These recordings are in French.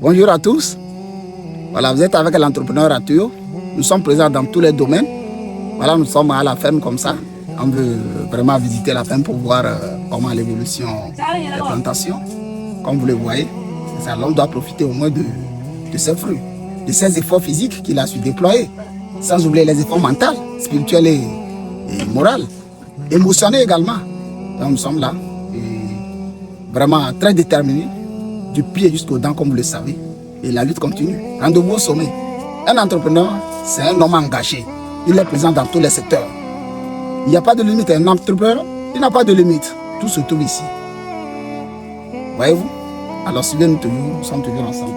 Bonjour à tous. Voilà, vous êtes avec l'entrepreneur Atuyo. Nous sommes présents dans tous les domaines. Voilà, nous sommes à la ferme comme ça. On veut vraiment visiter la ferme pour voir comment l'évolution des plantations. Comme vous le voyez, l'homme doit profiter au moins de ses fruits, de ses efforts physiques qu'il a su déployer. Sans oublier les efforts mentaux, spirituels et moraux, émotionnels également. Donc nous sommes là, et vraiment très déterminés, du pied jusqu'aux dents comme vous le savez. Et la lutte continue. Rendez-vous au sommet. Un entrepreneur, c'est un homme engagé. Il est présent dans tous les secteurs. Il n'y a pas de limite. Un entrepreneur, il n'a pas de limite. Tout se trouve ici. Voyez-vous? Alors suivez-nous toujours, nous sommes toujours ensemble.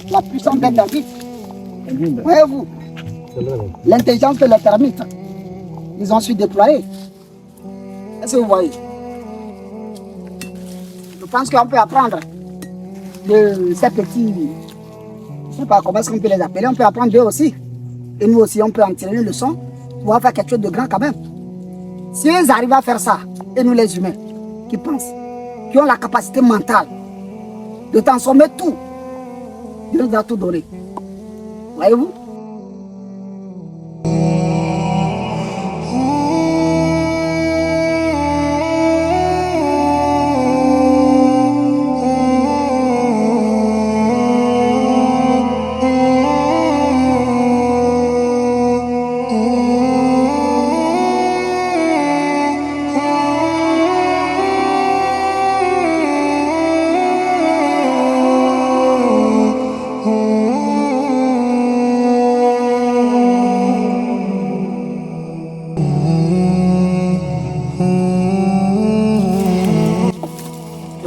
La puissance des termites. Voyez-vous, l'intelligence de les termites, ils ont su déployer. Est-ce que vous voyez? Je pense qu'on peut apprendre de ces petits, je ne sais pas comment est-ce qu'on peut les appeler, on peut apprendre d'eux aussi. Et nous aussi, on peut en tirer une leçon pour faire quelque chose de grand quand même. Si ils arrivent à faire ça, et nous les humains, qui pensent, qui ont la capacité mentale de transformer tout, Dieu nous a tout donné. Voyez-vous?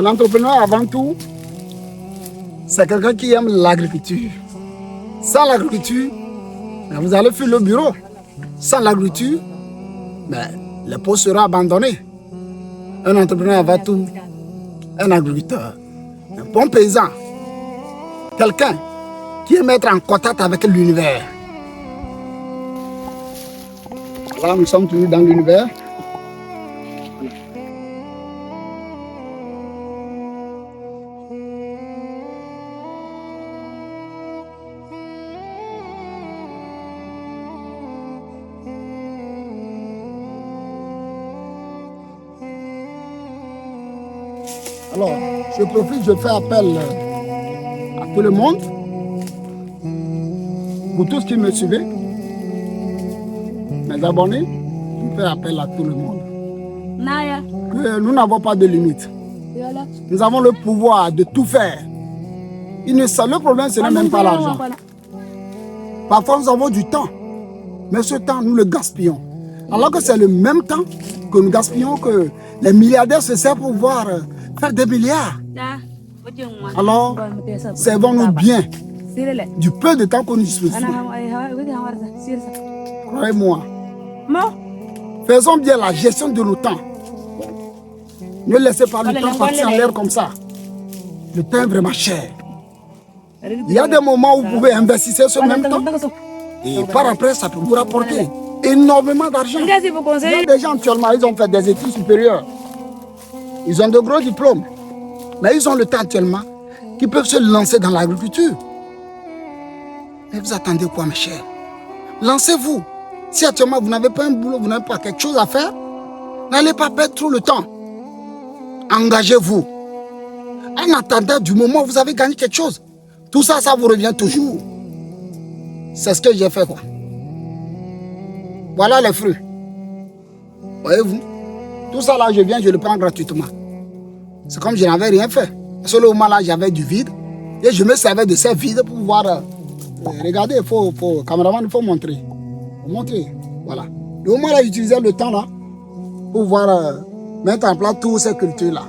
L'entrepreneur, avant tout, c'est quelqu'un qui aime l'agriculture. Sans l'agriculture, vous allez fuir le bureau. Sans l'agriculture, le poste sera abandonné. Un entrepreneur avant tout, un agriculteur, un bon paysan, quelqu'un qui aime être en contact avec l'univers. Là, nous sommes toujours dans l'univers. Alors, je profite, je fais appel à tout le monde, pour tous qui me suivent, mes abonnés, je fais appel à tout le monde. Que nous n'avons pas de limite. Nous avons le pouvoir de tout faire. Le problème, ce n'est même pas l'argent. Parfois, nous avons du temps, mais ce temps, nous le gaspillons. Alors que c'est le même temps que nous gaspillons, que les milliardaires se servent pour pouvoir faire des milliards. Alors, servons-nous bien du peu de temps que nous disposons. Croyez-moi. Faisons bien la gestion de nos temps. Ne laissez pas le temps partir en l'air comme ça. Le temps est vraiment cher. Il y a des moments où vous pouvez investir ce même temps et par après, ça peut vous rapporter énormément d'argent. Il y a des gens actuellement, ils ont fait des études supérieures. Ils ont de gros diplômes. Mais ils ont le temps actuellement qui peuvent se lancer dans l'agriculture. Mais vous attendez quoi, mes chers? Lancez-vous. Si actuellement vous n'avez pas un boulot, vous n'avez pas quelque chose à faire, n'allez pas perdre trop le temps. Engagez-vous. En attendant du moment où vous avez gagné quelque chose, tout ça, ça vous revient toujours. C'est ce que j'ai fait, quoi. Voilà les fruits. Voyez-vous? Tout ça là, je viens, je le prends gratuitement. C'est comme je n'avais rien fait. À ce moment là, j'avais du vide. Et je me servais de ces vides pour pouvoir... regardez, caméraman, il faut montrer. Voilà. Le moment là, j'utilisais le temps là pour pouvoir mettre en place toutes ces cultures là.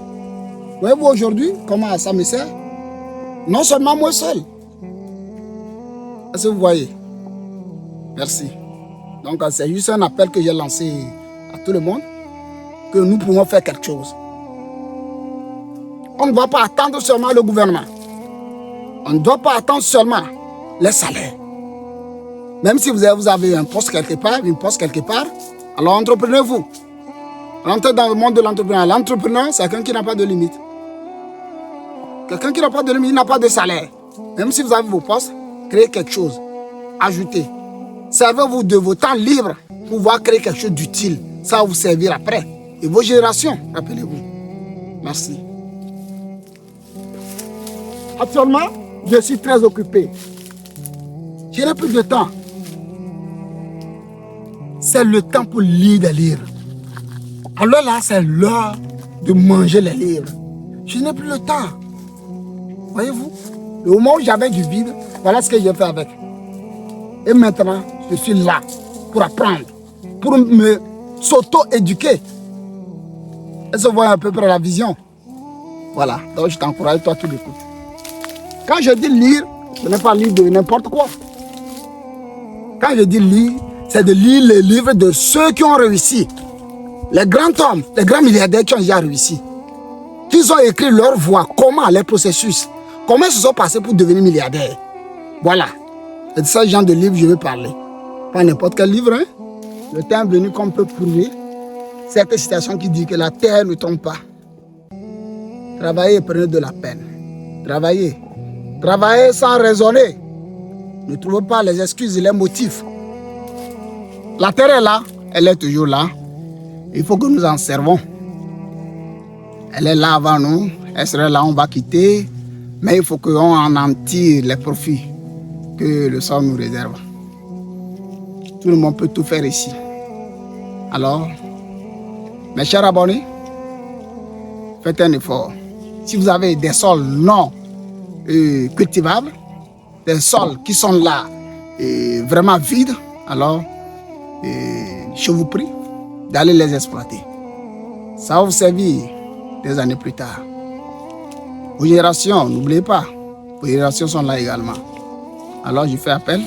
Voyez-vous aujourd'hui comment ça me sert? Non seulement moi seul. Est-ce que vous voyez? Merci. Donc, c'est juste un appel que j'ai lancé à tout le monde, que nous pouvons faire quelque chose. On ne doit pas attendre seulement le gouvernement. On ne doit pas attendre seulement les salaires. Même si vous avez un poste quelque part, une poste quelque part, alors entreprenez-vous. Rentrez dans le monde de l'entrepreneuriat. L'entrepreneur, c'est quelqu'un qui n'a pas de limite. Quelqu'un qui n'a pas de limite, il n'a pas de salaire. Même si vous avez vos postes, créez quelque chose. Ajoutez. Servez-vous de vos temps libres pour pouvoir créer quelque chose d'utile. Ça va vous servir après. Et vos générations, rappelez-vous. Merci. Actuellement, je suis très occupé. Je n'ai plus de temps. C'est le temps pour lire des livres. Alors là, c'est l'heure de manger les livres. Je n'ai plus le temps. Voyez-vous? Le moment où j'avais du vide, voilà ce que j'ai fait avec. Et maintenant, je suis là pour apprendre, pour me s'auto-éduquer. Et se voir à peu près la vision. Voilà, donc je t'encourage, toi, tu l'écoutes. Quand je dis lire, ce n'est pas lire de n'importe quoi. Quand je dis lire, c'est de lire les livres de ceux qui ont réussi. Les grands hommes, les grands milliardaires qui ont déjà réussi. Ils ont écrit leur voie, comment les processus, comment ils se sont passés pour devenir milliardaires. Voilà. C'est de ce genre de livre que je veux parler. Pas n'importe quel livre. Hein? Le temps est venu qu'on peut prouver cette citation qui dit que la terre ne tombe pas. Travaillez et prenez de la peine. Travaillez. Travaillez sans raisonner. Ne trouvez pas les excuses et les motifs. La terre est là. Elle est toujours là. Il faut que nous en servons. Elle est là avant nous. Elle serait là, on va quitter. Mais il faut qu'on en tire les profits que le sort nous réserve. Tout le monde peut tout faire ici. Alors, mes chers abonnés, faites un effort. Si vous avez des sols non cultivables, des sols qui sont là vraiment vides, alors je vous prie d'aller les exploiter. Ça va vous servir des années plus tard. Vos générations, n'oubliez pas, vos générations sont là également. Alors je fais appel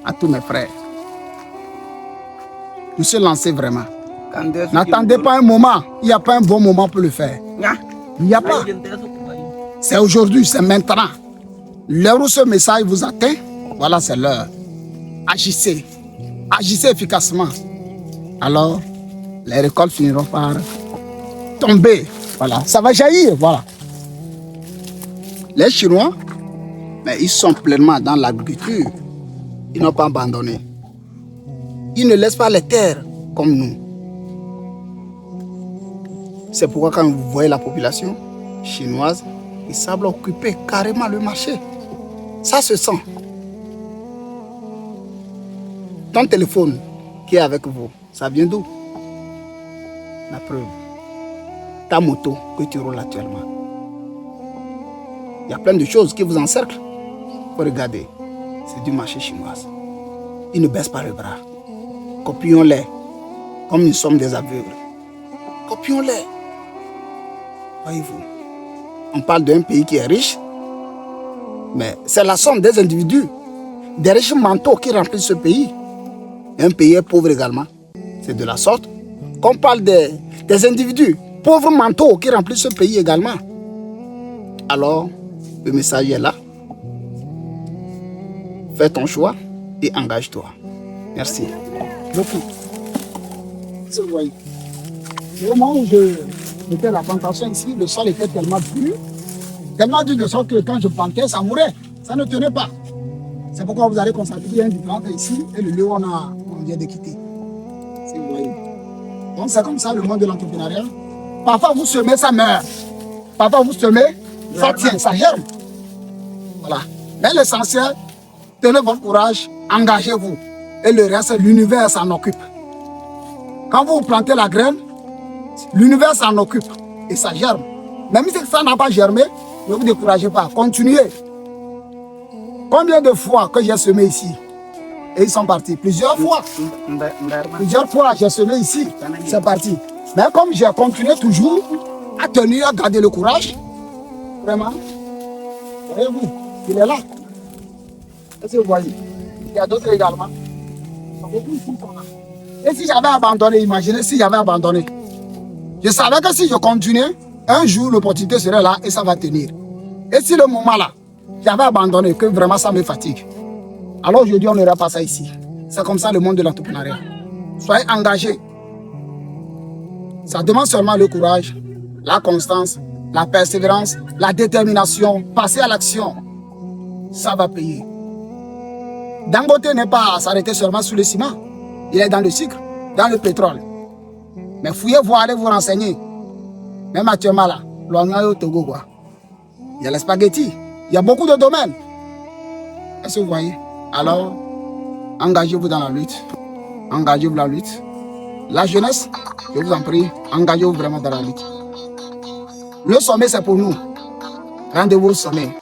à tous mes frères de se lancer vraiment. N'attendez pas un moment, il n'y a pas un bon moment pour le faire. Il n'y a pas. C'est aujourd'hui, c'est maintenant. L'heure où ce message vous atteint, voilà, c'est l'heure. Agissez. Agissez efficacement. Alors, les récoltes finiront par tomber. Voilà, ça va jaillir. Voilà. Les Chinois, mais ils sont pleinement dans l'agriculture. Ils n'ont pas abandonné. Ils ne laissent pas les terres comme nous. C'est pourquoi quand vous voyez la population chinoise, ils savent occuper carrément le marché. Ça se sent. Ton téléphone qui est avec vous, ça vient d'où? La preuve. Ta moto que tu roules actuellement. Il y a plein de choses qui vous encerclent. Il faut regarder. C'est du marché chinois. Ils ne baissent pas les bras. Copions-les. Comme nous sommes des aveugles. Copions-les. Voyez-vous. On parle d'un pays qui est riche. Mais c'est la somme des individus. Des riches mentaux qui remplissent ce pays. Un pays est pauvre également. C'est de la sorte qu'on parle des individus pauvres mentaux qui remplissent ce pays également. Alors, le message est là. Fais ton choix et engage-toi. Merci. Beaucoup. Vous voyez. Au moment où j'étais à la plantation ici, le sol était tellement dur de sorte que quand je plantais, ça mourait. Ça ne tenait pas. C'est pourquoi vous allez constater qu'il y a une différence ici et le lieu où on vient de quitter. Si vous voyez. Donc c'est comme ça le monde de l'entrepreneuriat. Parfois vous semez, ça meurt. Parfois vous semez, ça tient, ça germe. Voilà. Mais l'essentiel, tenez votre courage, engagez-vous. Et le reste, l'univers s'en occupe. Quand vous plantez la graine, l'univers s'en occupe et ça germe. Même si ça n'a pas germé, ne vous découragez pas, continuez. Combien de fois que j'ai semé ici et ils sont partis? Plusieurs fois. Plusieurs fois j'ai semé ici, c'est parti. Mais comme j'ai continué toujours à tenir, à garder le courage, vraiment, voyez-vous, il est là. Est-ce que vous voyez? Il y a d'autres également. Et si j'avais abandonné, imaginez si j'avais abandonné. Je savais que si je continuais, un jour l'opportunité serait là et ça va tenir. Et si le moment là, j'avais abandonné, que vraiment ça me fatigue, alors aujourd'hui on n'aurait pas ça ici. C'est comme ça le monde de l'entrepreneuriat. Soyez engagés. Ça demande seulement le courage, la constance, la persévérance, la détermination, passer à l'action. Ça va payer. Dangote n'est pas à s'arrêter seulement sous le ciment. Il est dans le sucre, dans le pétrole. Mais fouillez-vous, allez vous renseigner. Même actuellement là, l'oignon au Togo, quoi. Il y a les spaghettis. Il y a beaucoup de domaines. Est-ce que vous voyez? Alors, engagez-vous dans la lutte. Engagez-vous dans la lutte. La jeunesse, je vous en prie, engagez-vous vraiment dans la lutte. Le sommet, c'est pour nous. Rendez-vous au sommet.